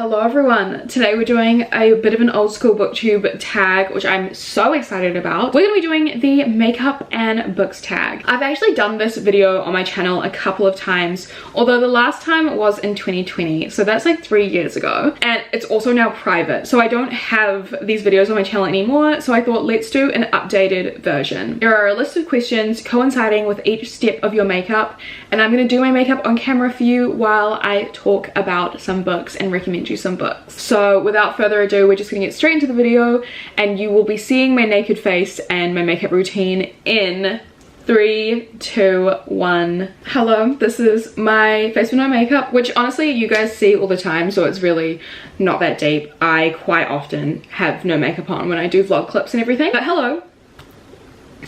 Hello everyone, today we're doing a bit of an old school booktube tag, which I'm so excited about. We're going to be doing the makeup and books tag. I've actually done this video on my channel a couple of times, although the last time was in 2020, so that's like 3 years ago, and it's also now private, so I don't have these videos on my channel anymore, so I thought let's do an updated version. There are a list of questions coinciding with each step of your makeup, and I'm going to do my makeup on camera for you while I talk about some books and recommend you some books. So without further ado, we're just gonna get straight into the video, and you will be seeing my naked face and my makeup routine in 3, 2, 1. Hello, this is my face with no makeup, which honestly you guys see all the time, so it's really not that deep. I quite often have no makeup on when I do vlog clips and everything, but hello,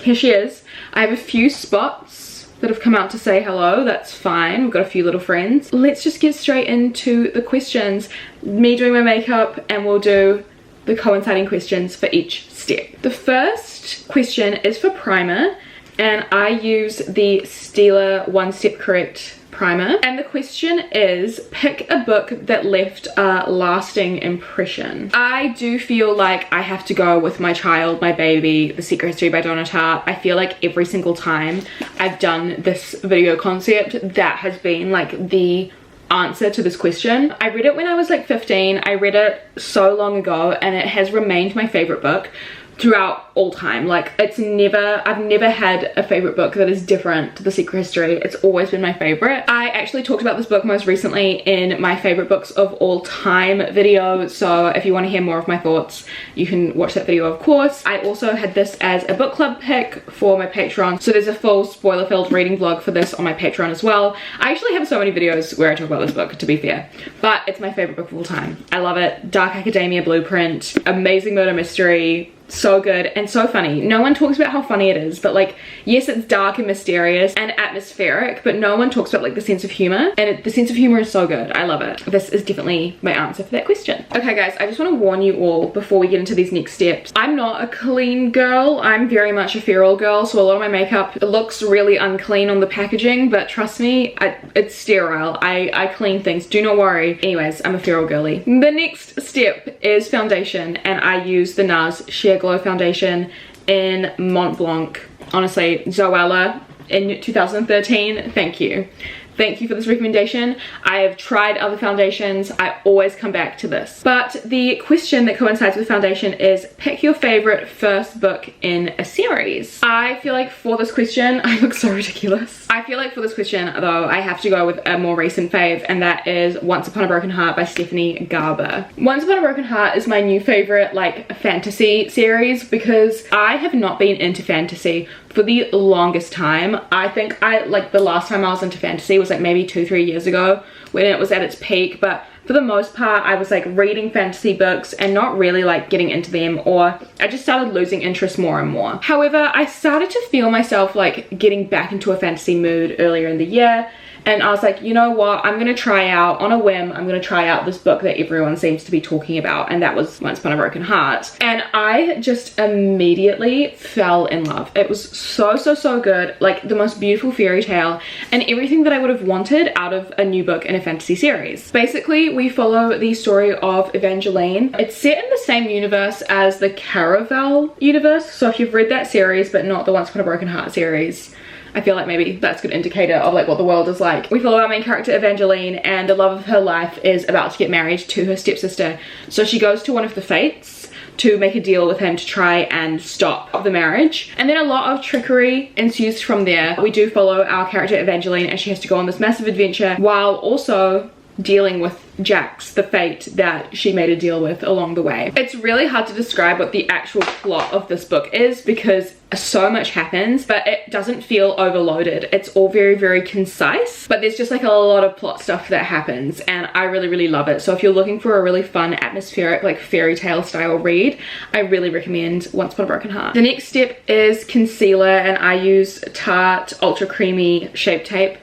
here she is. I have a few spots that have come out to say hello. That's fine, we've got a few little friends. Let's just get straight into the questions, me doing my makeup, and we'll do the coinciding questions for each step. The first question is for primer, and I use the Stila One Step Correct primer, and the question is pick a book that left a lasting impression. I do feel like I have to go with my child, my baby, The Secret History by Donna Tartt. I feel like every single time I've done this video concept, that has been like the answer to this question. I read it when I was like 15. I read it so long ago, and it has remained my favorite book throughout all time. Like I've never had a favorite book that is different to The Secret History. It's always been my favorite. I actually talked about this book most recently in my favorite books of all time video, so if you want to hear more of my thoughts, you can watch that video, of course. I also had this as a book club pick for my Patreon, so there's a full spoiler filled reading vlog for this on my Patreon as well. I actually have so many videos where I talk about this book, to be fair, but it's my favorite book of all time. I love it. Dark academia blueprint, amazing murder mystery, so good and so funny. No one talks about how funny it is, but like, yes, it's dark and mysterious and atmospheric, but no one talks about like the sense of humor, and the sense of humor is so good. I love it. This is definitely my answer for that question. Okay guys, I just want to warn you all before we get into these next steps, I'm not a clean girl. I'm very much a feral girl, so a lot of my makeup looks really unclean on the packaging, but trust me, it's sterile. I clean things, do not worry. Anyways, I'm a feral girly. The next step is foundation, and I use the NARS Sheer Glow foundation in Mont Blanc. Honestly, Zoella in 2013, thank you. Thank you for this recommendation. I have tried other foundations. I always come back to this. But the question that coincides with foundation is pick your favorite first book in a series. I feel like for this question, I look so ridiculous. I feel like for this question though, I have to go with a more recent fave, and that is Once Upon a Broken Heart by Stephanie Garber. Once Upon a Broken Heart is my new favorite like fantasy series, because I have not been into fantasy for the longest time. I think like the last time I was into fantasy was like maybe 2-3 years ago when it was at its peak, but for the most part I was like reading fantasy books and not really like getting into them, or I just started losing interest more and more. However, I started to feel myself like getting back into a fantasy mood earlier in the year, and I was like, you know what, I'm gonna try out, on a whim, I'm gonna try out this book that everyone seems to be talking about, and that was Once Upon a Broken Heart. And I just immediately fell in love. It was so good, like the most beautiful fairy tale and everything that I would have wanted out of a new book in a fantasy series. Basically, we follow the story of Evangeline. It's set in the same universe as the Caraval universe, so if you've read that series but not the Once Upon a Broken Heart series, I feel like maybe that's a good indicator of like what the world is like. We follow our main character Evangeline, and the love of her life is about to get married to her stepsister. So she goes to one of the fates to make a deal with him to try and stop the marriage. And then a lot of trickery ensues from there. We do follow our character Evangeline, and she has to go on this massive adventure while also dealing with Jax, the fate that she made a deal with along the way. It's really hard to describe what the actual plot of this book is because so much happens, but it doesn't feel overloaded. It's all very concise, but there's just like a lot of plot stuff that happens, and I really love it. So if you're looking for a really fun, atmospheric, like fairy tale style read, I really recommend Once Upon a Broken Heart. The next step is concealer, and I use Tarte Ultra Creamy Shape Tape.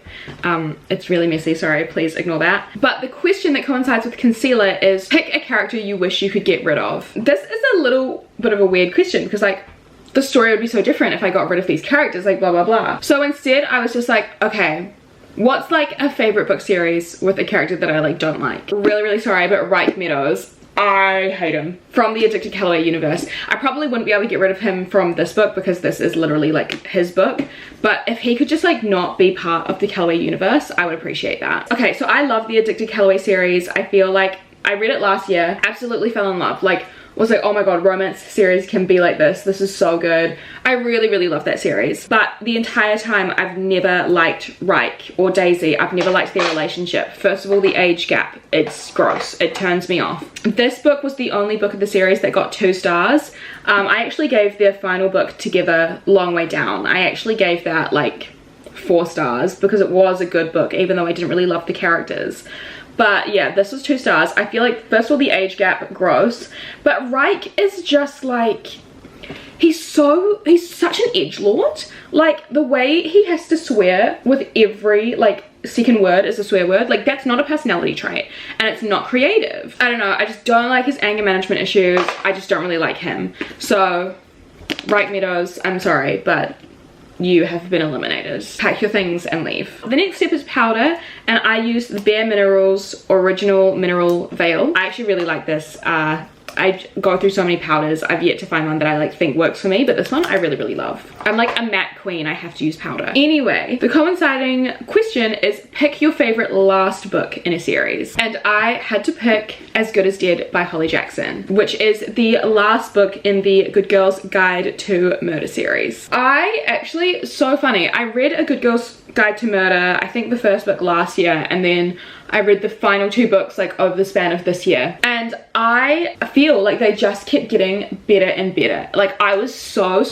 It's really messy, sorry, please ignore that. But the question that coincides with concealer is pick a character you wish you could get rid of. This is a little bit of a weird question because like the story would be so different if I got rid of these characters, like blah blah blah. So instead I was just like, okay, What's like a favorite book series with a character that I like don't like? Really, really sorry, but Reich Meadows, I hate him. From the Addicted Callaway universe. I probably wouldn't be able to get rid of him from this book because this is literally like his book. But if he could just like not be part of the Callaway universe, I would appreciate that. Okay, so I love the Addicted Callaway series. I feel like I read it last year, absolutely fell in love. Like, was like, oh my god, romance series can be like this. This is so good. I really, really love that series. But the entire time, I've never liked Reich or Daisy. I've never liked their relationship. First of all, the age gap. It's gross. It turns me off. This book was the only book of the series that got 2 stars. I actually gave their final book together, Long Way Down. I actually gave that like 4 stars because it was a good book, even though I didn't really love the characters. But yeah, this was 2 stars. I feel like, first of all, the age gap, gross. But Reich is just like, he's such an edgelord. Like, the way he has to swear with every, like, second word is a swear word. Like, that's not a personality trait. And it's not creative. I don't know, I just don't like his anger management issues. I just don't really like him. So, Reich Meadows, I'm sorry, but you have been eliminated. Pack your things and leave. The next step is powder, and I use the Bare Minerals Original Mineral Veil. I actually really like this. I go through so many powders. I've yet to find one that I like think works for me, but this one I really, really love. I'm like a matte queen. I have to use powder. Anyway, the coinciding question is pick your favorite last book in a series. And I had to pick As Good as Dead by Holly Jackson, which is the last book in the Good Girl's Guide to Murder series. I actually, so funny, I read A Good Girl's Guide to Murder, I think the first book last year, and then I read the final 2 books like over the span of this year, and I feel like they just kept getting better and better. Like, I was so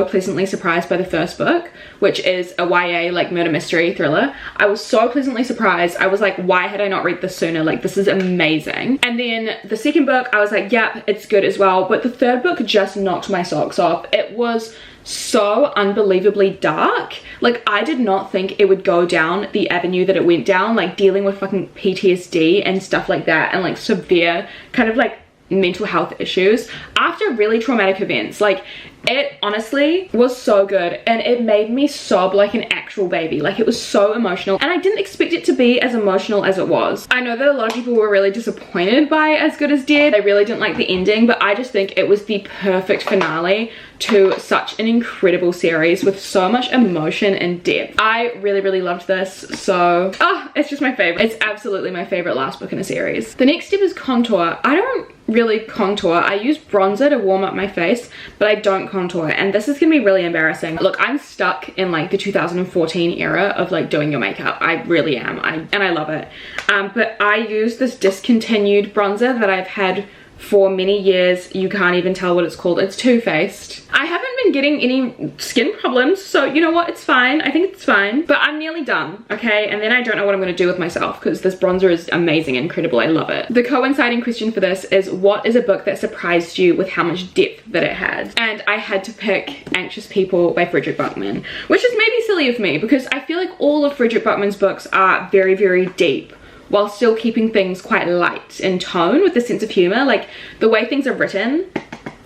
pleasantly surprised by the first book, which is a YA like murder mystery thriller. I was so pleasantly surprised. I was like, why had I not read this sooner? Like, this is amazing. And then the second book, I was like, yep, it's good as well. But the third book just knocked my socks off. It was so unbelievably dark. Like, I did not think it would go down the avenue that it went down, like dealing with fucking PTSD and stuff like that, and like severe kind of like mental health issues after really traumatic events. Like, it honestly was so good, and it made me sob like an actual baby. Like, it was so emotional, and I didn't expect it to be as emotional as it was. I know that a lot of people were really disappointed by As Good as Dead. They really didn't like the ending, but I just think it was the perfect finale to such an incredible series with so much emotion and depth. I really, really loved this. So, it's just my favorite. It's absolutely my favorite last book in a series. The next step is contour. I don't really contour. I use bronzer to warm up my face, but I don't contour, and this is gonna be really embarrassing. Look, I'm stuck in like the 2014 era of like doing your makeup. I really am. And I love it. But I use this discontinued bronzer that I've had for many years. You can't even tell what it's called. It's Too Faced. I haven't been getting any skin problems, so you know what, it's fine. I think it's fine, but I'm nearly done, okay? And then I don't know what I'm gonna do with myself because this bronzer is amazing, incredible. I love it. The coinciding question for this is, what is a book that surprised you with how much depth that it had? And I had to pick Anxious People by Frederick Buckman, which is maybe silly of me because I feel like all of Frederick Buckman's books are very, very deep, while still keeping things quite light in tone with a sense of humor. Like, the way things are written,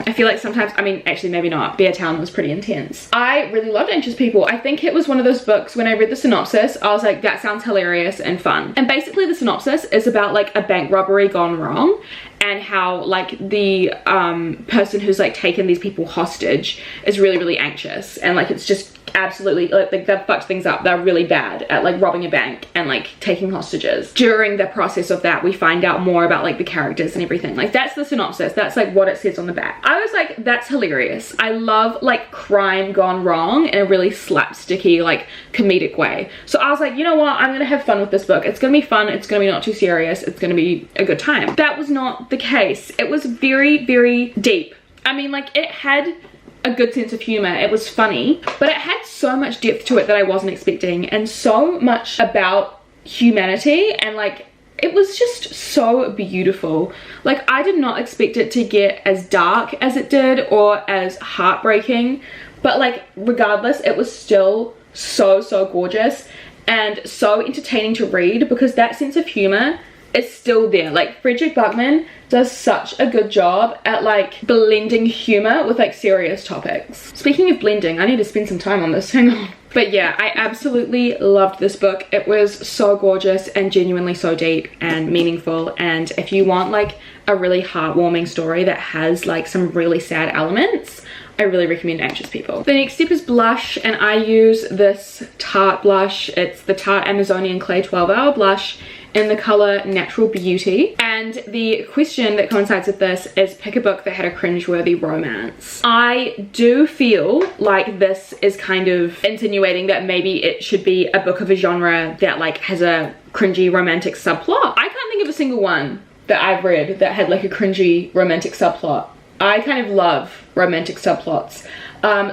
I feel like sometimes, I mean, actually maybe not, Bear Town was pretty intense. I really loved Anxious People. I think it was one of those books, when I read the synopsis, I was like, that sounds hilarious and fun. And basically the synopsis is about like a bank robbery gone wrong, and how like the person who's like taken these people hostage is really, really anxious, and like it's just absolutely like they've fucked things up. They're really bad at like robbing a bank and like taking hostages. During the process of that, we find out more about like the characters and everything. Like, that's the synopsis. That's like what it says on the back. I was like, that's hilarious. I love like crime gone wrong in a really slapsticky like comedic way. So I was like, you know what, I'm gonna have fun with this book. It's gonna be fun. It's gonna be not too serious. It's gonna be a good time. That was not the case. It was very, very deep. I mean, like, it had a good sense of humor. It was funny, but it had so much depth to it that I wasn't expecting, and so much about humanity, and like, it was just so beautiful. Like, I did not expect it to get as dark as it did or as heartbreaking, but like, regardless, it was still so gorgeous and so entertaining to read, because that sense of humor is still there. Like, Frederick Buckman does such a good job at like blending humor with like serious topics. Speaking of blending, I need to spend some time on this. Hang on. But yeah, I absolutely loved this book. It was so gorgeous and genuinely so deep and meaningful. And if you want like a really heartwarming story that has like some really sad elements, I really recommend Anxious People. The next step is blush, and I use this Tarte blush. It's the Tarte Amazonian Clay 12-Hour Blush in the color Natural Beauty. And the question that coincides with this is pick a book that had a cringeworthy romance. I do feel like this is kind of insinuating that maybe it should be a book of a genre that like has a cringy romantic subplot. I can't think of a single one that I've read that had like a cringy romantic subplot. I kind of love romantic subplots.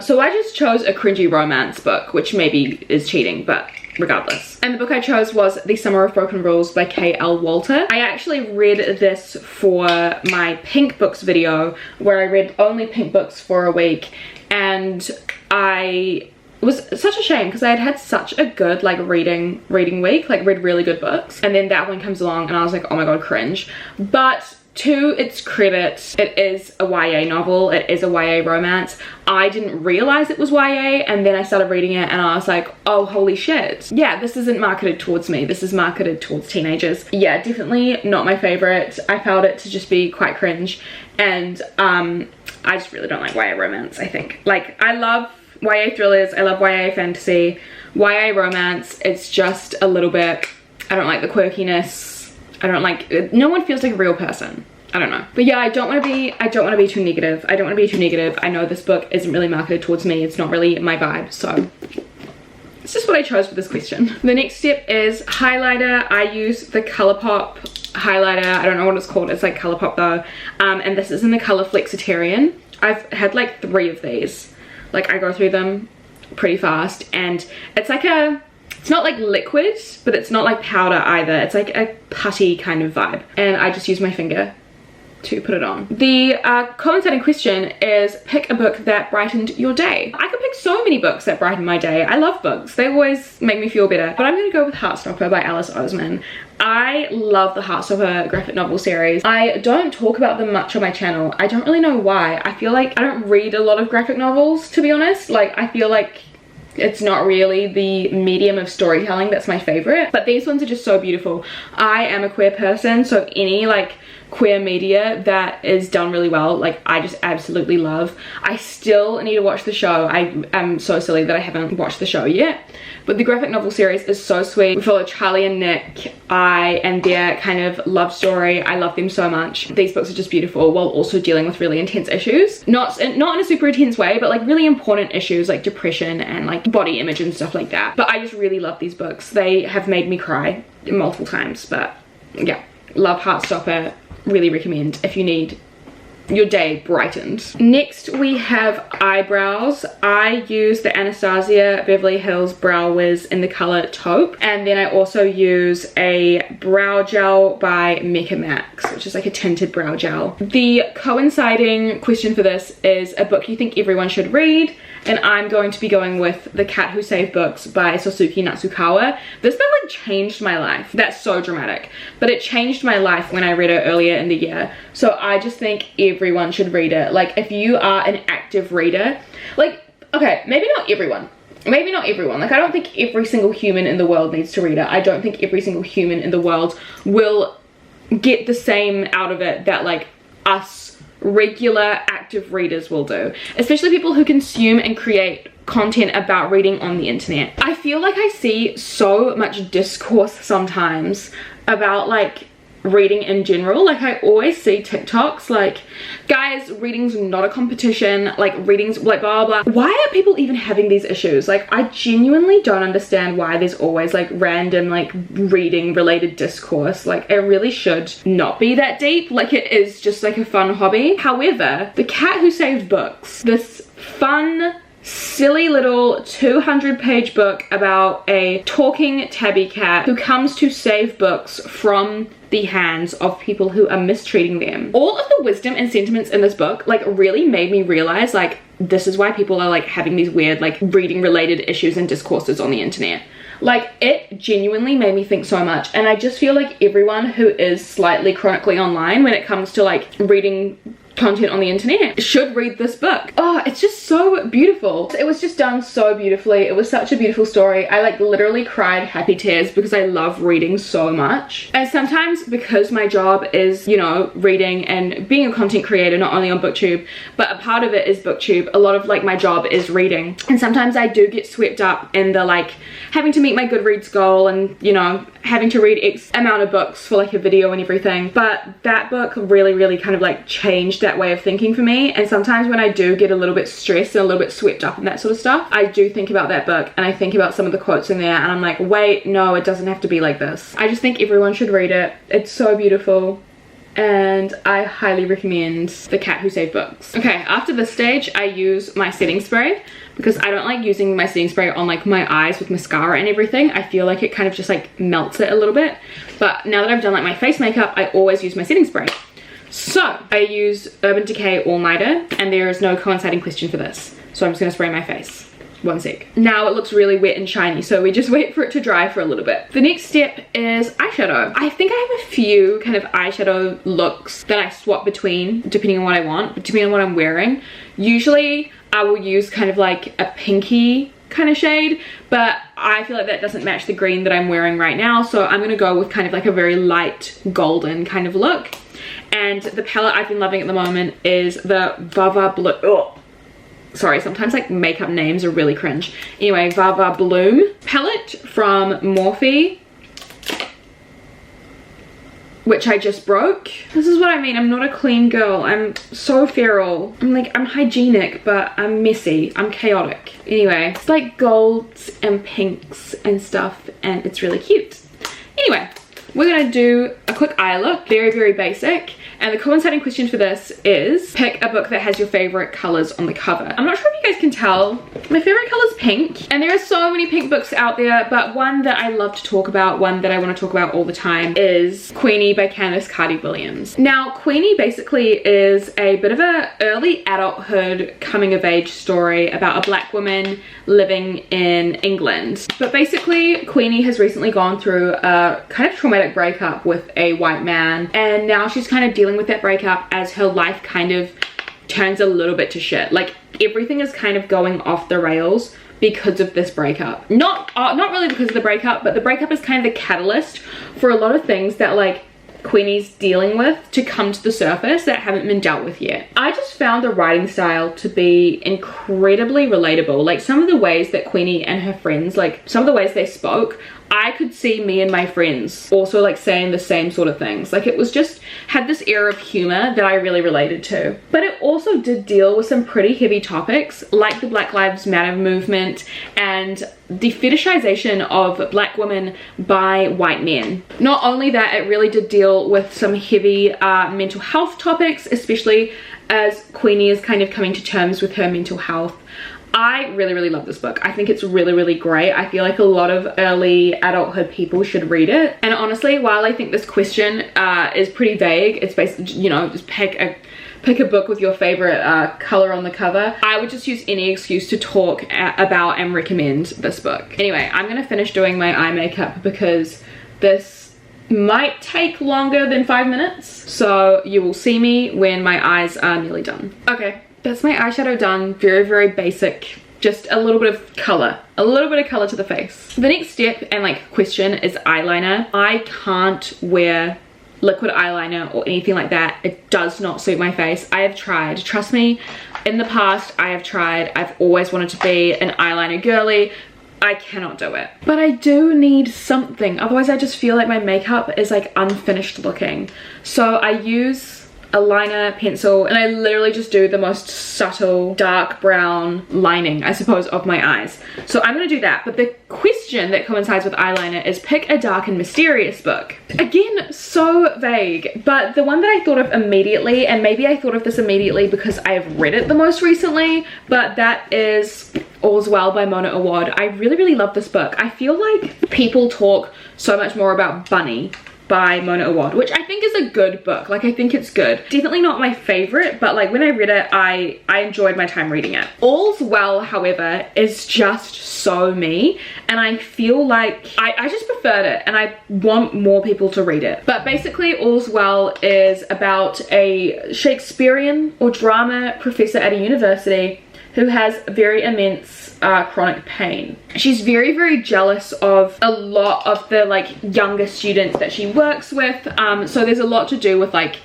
So I just chose a cringy romance book, which maybe is cheating, but regardless. And the book I chose was The Summer of Broken Rules by K.L. Walter. I actually read this for my pink books video, where I read only pink books for a week, and it was such a shame because I had had such a good like reading week, like read really good books, and then that one comes along and I was like, oh my god, cringe. But to its credit, it is a YA novel, it is a YA romance. I didn't realize it was YA, and then I started reading it and I was like, oh holy shit. Yeah, this isn't marketed towards me, this is marketed towards teenagers. Yeah, definitely not my favorite. I found it to just be quite cringe, and I just really don't like YA romance, I think. Like, I love YA thrillers, I love YA fantasy. YA romance, it's just a little bit, I don't like the quirkiness. I don't like, no one feels like a real person. I don't know. But yeah, I don't want to be too negative. I don't want to be too negative. I know this book isn't really marketed towards me. It's not really my vibe. So it's just what I chose for this question. The next step is highlighter. I use the Colourpop highlighter. I don't know what it's called. It's like Colourpop though. And this is in the color Flexitarian. I've had like 3 of these. Like, I go through them pretty fast, and it's like it's not like liquid, but it's not like powder either. It's like a putty kind of vibe. And I just use my finger to put it on. The coinciding question is pick a book that brightened your day. I could pick so many books that brighten my day. I love books. They always make me feel better. But I'm gonna go with Heartstopper by Alice Oseman. I love the Heartstopper graphic novel series. I don't talk about them much on my channel. I don't really know why. I feel like I don't read a lot of graphic novels, to be honest. Like, I feel like it's not really the medium of storytelling that's my favorite, but these ones are just so beautiful. I am a queer person, so any like queer media that is done really well, like, I just absolutely love. I still need to watch the show. I am so silly that I haven't watched the show yet, but the graphic novel series is so sweet. We follow Charlie and Nick, and their kind of love story. I love them so much. These books are just beautiful while also dealing with really intense issues. Not in a super intense way, but like really important issues like depression and like body image and stuff like that. But I just really love these books. They have made me cry multiple times, but yeah, love Heartstopper. Really recommend if you need your day brightened. Next we have eyebrows. I use the Anastasia Beverly Hills Brow Wiz in the color Taupe, and then I also use a brow gel by Mecca Max, which is like a tinted brow gel. The coinciding question for this is a book you think everyone should read, and I'm going to be going with The Cat Who Saved Books by Sosuke Natsukawa. This book like changed my life. That's so dramatic, but it changed my life when I read it earlier in the year. So I just think everyone should read it. Like, if you are an active reader, like, okay, maybe not everyone, like, I don't think every single human in the world needs to read it. I don't think every single human in the world will get the same out of it that like us regular active readers will do, especially people who consume and create content about reading on the internet. I feel like I see so much discourse sometimes about like reading in general. Like, I always see TikToks like, guys, reading's not a competition, like reading's like blah blah blah. Why are people even having these issues? Like, I genuinely don't understand why there's always like random like reading related discourse. Like, it really should not be that deep. Like, it is just like a fun hobby. However, The Cat Who Saved Books, this fun silly little 200-page book about a talking tabby cat who comes to save books from the hands of people who are mistreating them. All of the wisdom and sentiments in this book like really made me realize like this is why people are like having these weird like reading related issues and discourses on the internet. Like, it genuinely made me think so much, and I just feel like everyone who is slightly chronically online when it comes to like reading content on the internet should read this book. Oh, it's just so beautiful. It was just done so beautifully. It was such a beautiful story. I like literally cried happy tears because I love reading so much. And sometimes because my job is, you know, reading and being a content creator, not only on booktube, but a part of it is booktube, a lot of like my job is reading. And sometimes I do get swept up in the like having to meet my Goodreads goal and, you know, having to read X amount of books for like a video and everything. But that book really kind of like changed that way of thinking for me. And sometimes when I do get a little bit stressed and a little bit swept up in that sort of stuff, I do think about that book and I think about some of the quotes in there and I'm like, wait, no, it doesn't have to be like this. I just think everyone should read it. It's so beautiful. And I highly recommend The Cat Who Saved Books. Okay, after this stage, I use my setting spray because I don't like using my setting spray on like my eyes with mascara and everything. I feel like it kind of just like melts it a little bit. But now that I've done like my face makeup, I always use my setting spray. So I use Urban Decay All Nighter and there is no coinciding question for this. So I'm just gonna spray my face. One sec. Now it looks really wet and shiny, so we just wait for it to dry for a little bit. The next step is eyeshadow. I think I have a few kind of eyeshadow looks that I swap between depending on what I want, depending on what I'm wearing. Usually I will use kind of like a pinky kind of shade, but I feel like that doesn't match the green that I'm wearing right now, so I'm gonna go with kind of like a very light golden kind of look. And the palette I've been loving at the moment is the Vava Blue. Oh. Sorry, sometimes like makeup names are really cringe. Anyway, Vava Bloom palette from Morphe, which I just broke. This is what I mean. I'm not a clean girl. I'm so feral. I'm hygienic, but I'm messy. I'm chaotic. Anyway, it's like golds and pinks and stuff, and it's really cute. Anyway, we're gonna do a quick eye look, very basic. And the coinciding question for this is pick a book that has your favorite colors on the cover. I'm not sure if you guys can tell, my favorite color is pink. And there are so many pink books out there, but one that I love to talk about, one that I want to talk about all the time is Queenie by Candice Carty-Williams. Now, Queenie basically is a bit of a early adulthood coming of age story about a black woman living in England. But basically, Queenie has recently gone through a kind of traumatic breakup with a white man, and now she's kind of dealing with that breakup as her life kind of turns a little bit to shit. Like everything is kind of going off the rails because of this breakup. Not really because of the breakup, but the breakup is kind of the catalyst for a lot of things that like Queenie's dealing with to come to the surface that haven't been dealt with yet. I just found the writing style to be incredibly relatable. Like some of the ways that Queenie and her friends, like some of the ways they spoke, I could see me and my friends also like saying the same sort of things. Like it was just, had this air of humor that I really related to. But it also did deal with some pretty heavy topics like the Black Lives Matter movement and the fetishization of black women by white men. Not only that, it really did deal with some heavy mental health topics, especially as Queenie is kind of coming to terms with her mental health. I really love this book. I think it's really great. I feel like a lot of early adulthood people should read it. And honestly, while I think this question is pretty vague, it's basically, you know, just pick a book with your favorite color on the cover. I would just use any excuse to talk about and recommend this book. Anyway, I'm gonna finish doing my eye makeup because this might take longer than 5 minutes. So you will see me when my eyes are nearly done. Okay. That's my eyeshadow done. Very basic. Just a little bit of color. A little bit of color to the face. The next step and like question is eyeliner. I can't wear liquid eyeliner or anything like that. It does not suit my face. I have tried. Trust me, in the past I have tried. I've always wanted to be an eyeliner girly. I cannot do it. But I do need something. Otherwise I just feel like my makeup is like unfinished looking. So I use a liner pencil and I literally just do the most subtle dark brown lining, I suppose, of my eyes. So I'm gonna do that. But the question that coincides with eyeliner is pick a dark and mysterious book. Again, so vague, but the one that I thought of immediately, and maybe I thought of this immediately because I have read it the most recently, but that is All's Well by Mona Awad. I really love this book. I feel like people talk so much more about Bunny by Mona Awad, which I think is a good book. Like, I think it's good. Definitely not my favorite, but like when I read it, I enjoyed my time reading it. All's Well, however, is just so me, and I feel like I just preferred it, and I want more people to read it. But basically, All's Well is about a Shakespearean or drama professor at a university who has very immense chronic pain. She's very, very jealous of a lot of the like younger students that she works with. So there's a lot to do with like,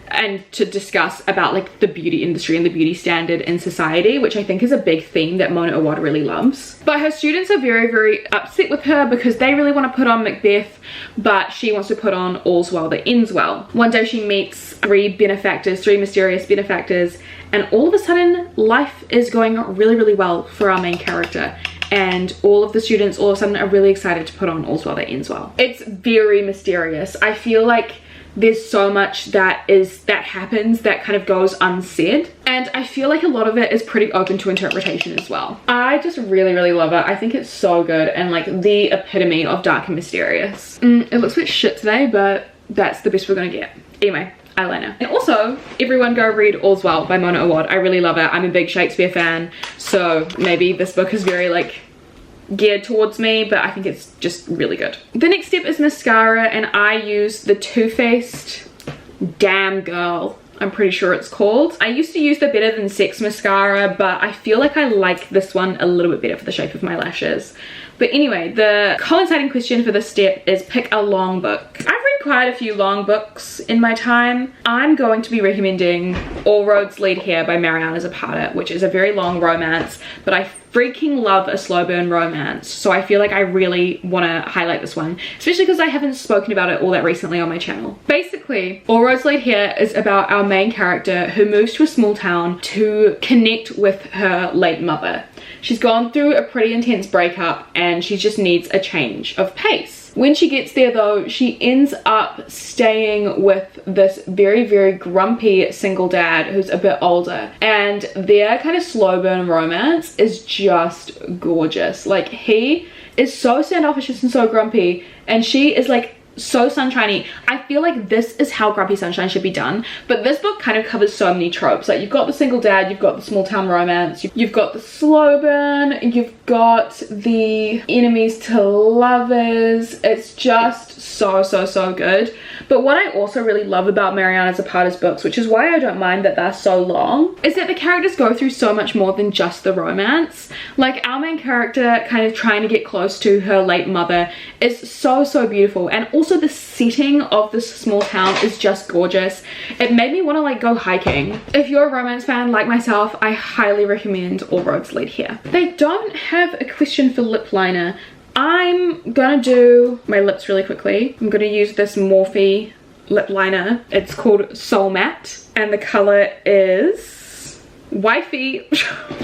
and to discuss about like the beauty industry and the beauty standard in society, which I think is a big theme that Mona Awad really loves. But her students are very, very upset with her because they really want to put on Macbeth, but she wants to put on All's Well That Ends Well. One day she meets three mysterious benefactors, and all of a sudden life is going really, really well for our main character. And all of the students all of a sudden are really excited to put on All's Well That Ends Well. It's very mysterious. I feel like there's so much that happens that kind of goes unsaid, and I feel like a lot of it is pretty open to interpretation as well. I just really, really love it. I think it's so good and like the epitome of dark and mysterious. It looks a bit shit today, but that's the best we're gonna get. Anyway, eyeliner. And also, everyone go read All's Well by Mona Awad. I really love it. I'm a big Shakespeare fan, so maybe this book is very like geared towards me, but I think it's just really good. The next step is mascara, and I use the Too Faced Damn Girl, I'm pretty sure it's called. I used to use the Better Than Sex mascara, but I feel like I like this one a little bit better for the shape of my lashes. But anyway, the coinciding question for this step is pick a long book. I've read quite a few long books in my time. I'm going to be recommending All Roads Lead Here by Mariana Zapata, which is a very long romance, but I freaking love a slow burn romance, so I feel like I really want to highlight this one, especially because I haven't spoken about it all that recently on my channel. Basically, All Roads Lead Here is about our main character who moves to a small town to connect with her late mother. She's gone through a pretty intense breakup and she just needs a change of pace. When she gets there though, she ends up staying with this very, very grumpy single dad who's a bit older, and their kind of slow burn romance is just gorgeous. Like, he is so standoffish and so grumpy, and she is like so sunshiny. I feel like this is how Grumpy Sunshine should be done, but this book kind of covers so many tropes. Like, you've got the single dad, you've got the small town romance, you've got the slow burn, you've got the enemies to lovers. It's just so, so, so good. But what I also really love about Mariana Zapata's books, which is why I don't mind that they're so long, is that the characters go through so much more than just the romance. Like, our main character kind of trying to get close to her late mother is so, so beautiful, and also the setting of this small town is just gorgeous. It made me want to like go hiking. If you're a romance fan like myself, I highly recommend All Roads Lead Here. They don't have a question for lip liner. I'm gonna do my lips really quickly. I'm gonna use this Morphe lip liner. It's called Soul Matte, and the color is Wifey.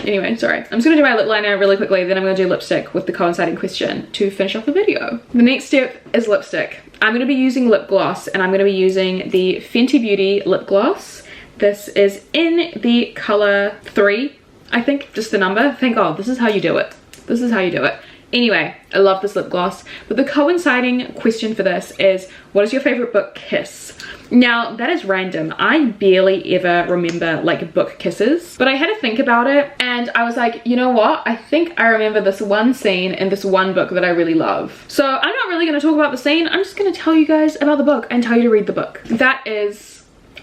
Anyway, sorry. I'm just gonna do my lip liner really quickly, then I'm gonna do lipstick with the coinciding question to finish off the video. The next step is lipstick. I'm gonna be using lip gloss, and I'm gonna be using the Fenty Beauty lip gloss. This is in the color 3, I think, just the number. Thank God, this is how you do it. This is how you do it. Anyway, I love this lip gloss, but the coinciding question for this is, what is your favorite book kiss? Now, that is random. I barely ever remember like book kisses, but I had to think about it, and I was like, you know what? I think I remember this one scene in this one book that I really love. So I'm not really gonna talk about the scene. I'm just gonna tell you guys about the book and tell you to read the book. That is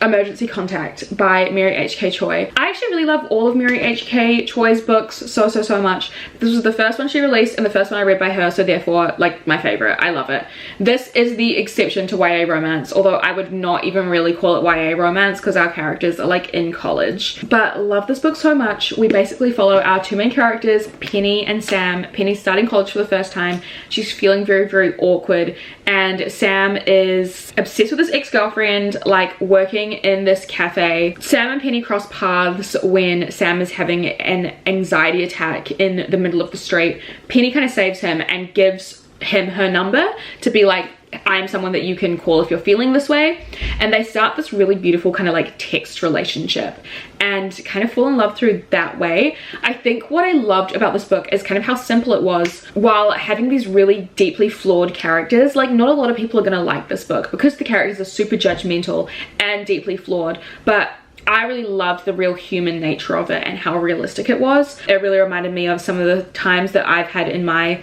Emergency Contact by Mary H.K. Choi. I actually really love all of Mary H.K. Choi's books so, so, so much. This was the first one she released and the first one I read by her, so therefore, like, my favorite. I love it. This is the exception to YA romance, although I would not even really call it YA romance because our characters are like in college. But love this book so much. We basically follow our two main characters, Penny and Sam. Penny's starting college for the first time. She's feeling very, very awkward, and Sam is obsessed with his ex-girlfriend, like working in this cafe. Sam and Penny cross paths when Sam is having an anxiety attack in the middle of the street. Penny kind of saves him and gives him her number to be like, I'm someone that you can call if you're feeling this way. And they start this really beautiful kind of like text relationship and kind of fall in love through that way. I think what I loved about this book is kind of how simple it was while having these really deeply flawed characters. Like, not a lot of people are gonna like this book because the characters are super judgmental and deeply flawed, but I really loved the real human nature of it and how realistic it was. It really reminded me of some of the times that I've had in my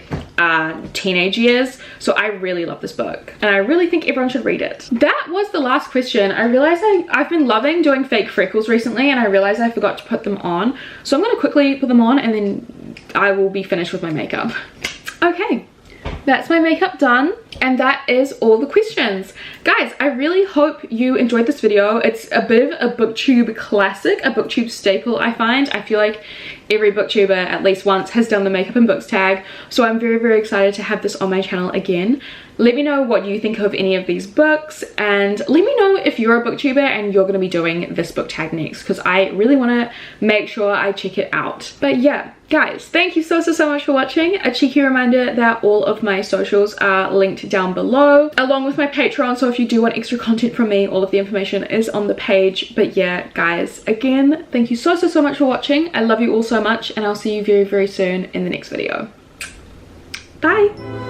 teenage years. So I really love this book and I really think everyone should read it. That was the last question. I realized I've been loving doing fake freckles recently, and I realized I forgot to put them on. So I'm gonna quickly put them on and then I will be finished with my makeup. Okay, that's my makeup done, and that is all the questions. Guys, I really hope you enjoyed this video. It's a bit of a booktube classic, a booktube staple, I find. I feel like every booktuber at least once has done the makeup and books tag, so I'm very, very excited to have this on my channel again. Let me know what you think of any of these books, and let me know if you're a booktuber and you're going to be doing this book tag next, because I really want to make sure I check it out. But yeah, guys, thank you so much for watching. A cheeky reminder that all of my socials are linked down below, along with my Patreon, so if you do want extra content from me, all of the information is on the page. But yeah, guys, again, thank you so much for watching. I love you all so much, and I'll see you very, very soon in the next video. Bye!